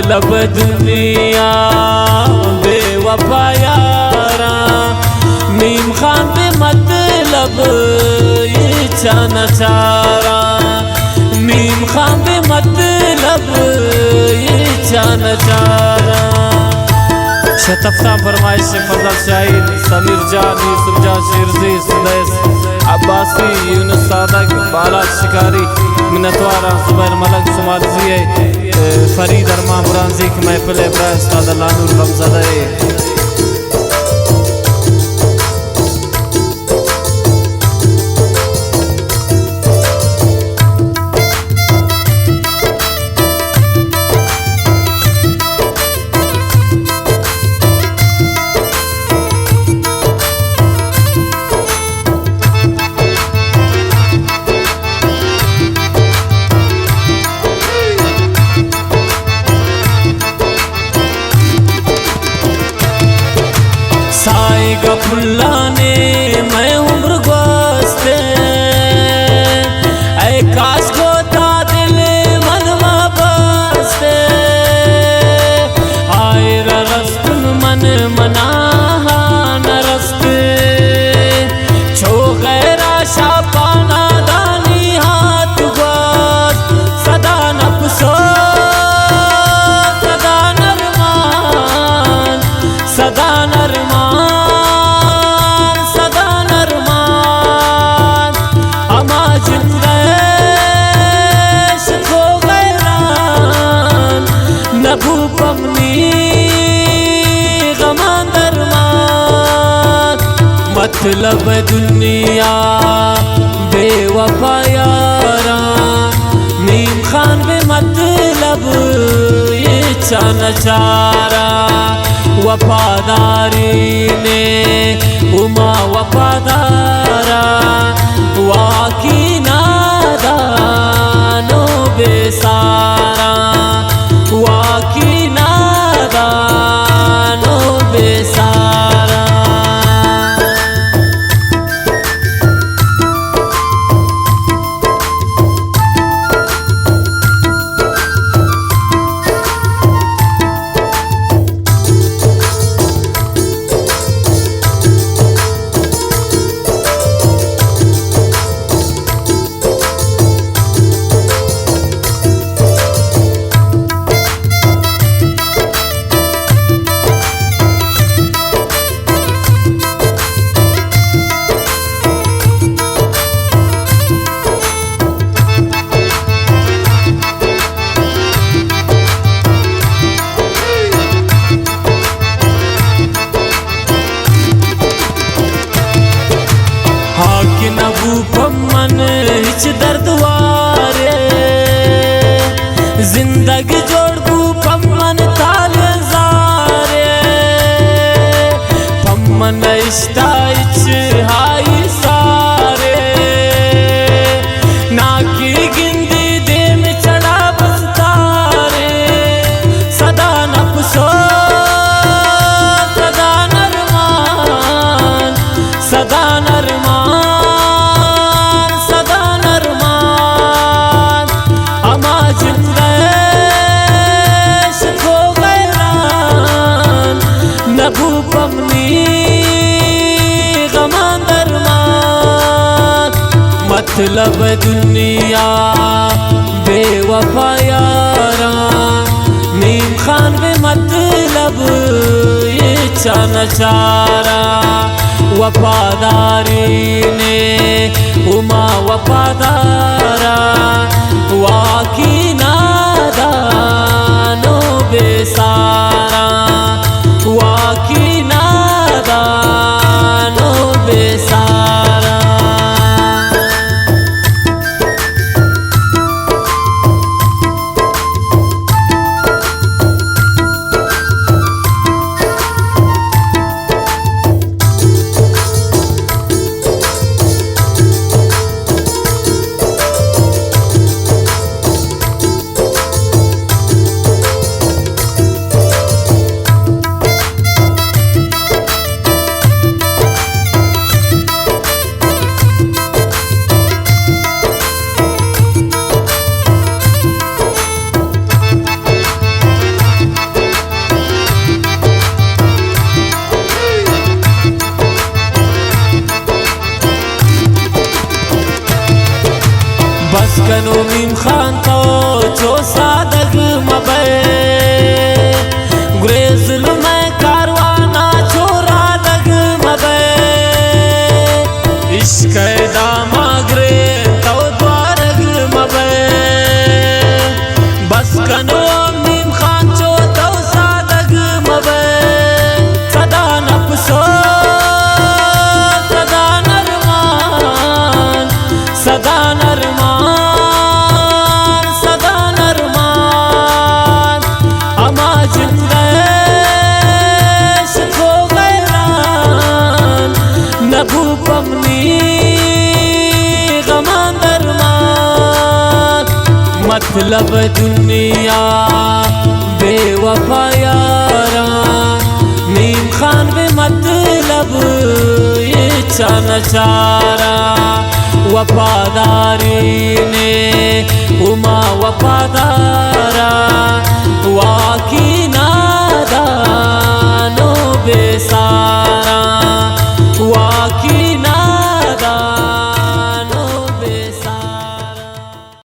मतलब दुनिया बेवफा यारा। नीम खान पे मतलब ये चारा। नीम खान पे मतलब ये चारा। शतफ्ता फरमाइश से फजल शाहीन, समीर जान, यूसुफ जान शिरजी, सुदैस अब्बासी, यूनुस सादक, बाला शिकारी, मिनतवारा, जुबैर मलक, सुमालजी, फरीद अरमा बुरानजी की महफिल इब्राहिम उस्ताद लानूर गमज़दा। गफुल्ला ने मैं उम्र गोस्ते ऐ काश गोता दिल मनवा बसते। आए रस्तन मन मना न रस्ते छो गैरा शापाना दानी हाथ गोस सदा नफसो सदा नरमान सदा नरमान मतलब दुनिया बेवफा यारा। नीम खान पे मतलब ये चारा। वफादारी ने उमा वफादारा। वाकी नादानो बेसारा। वाकी नादानो बेसारा। पम्मन हिच दर्द वारे जिंदगी जोड़बू पम्मन ताल जारे। पम्मन इश्ता इच हाई सारे ना की गिंदी दे में चढ़ा बस तारे। सदा नफसो सदा नरमान सदा नरमान मतलब दुनिया बेवफा यारा। नीम खान पे मतलब ये चारा। वफादारी ने उमा वफादारा। वाकी नादानो बेसारा। वाकी नादानो बेसारा। अरमान सदा नरमान अमा जिंदश खो गैरान नभू पमनी गमान दरमान मतलब दुनिया बेवफा यारा नीम खान बे मतलब ये चारा वफादारी ने उमा वफादारा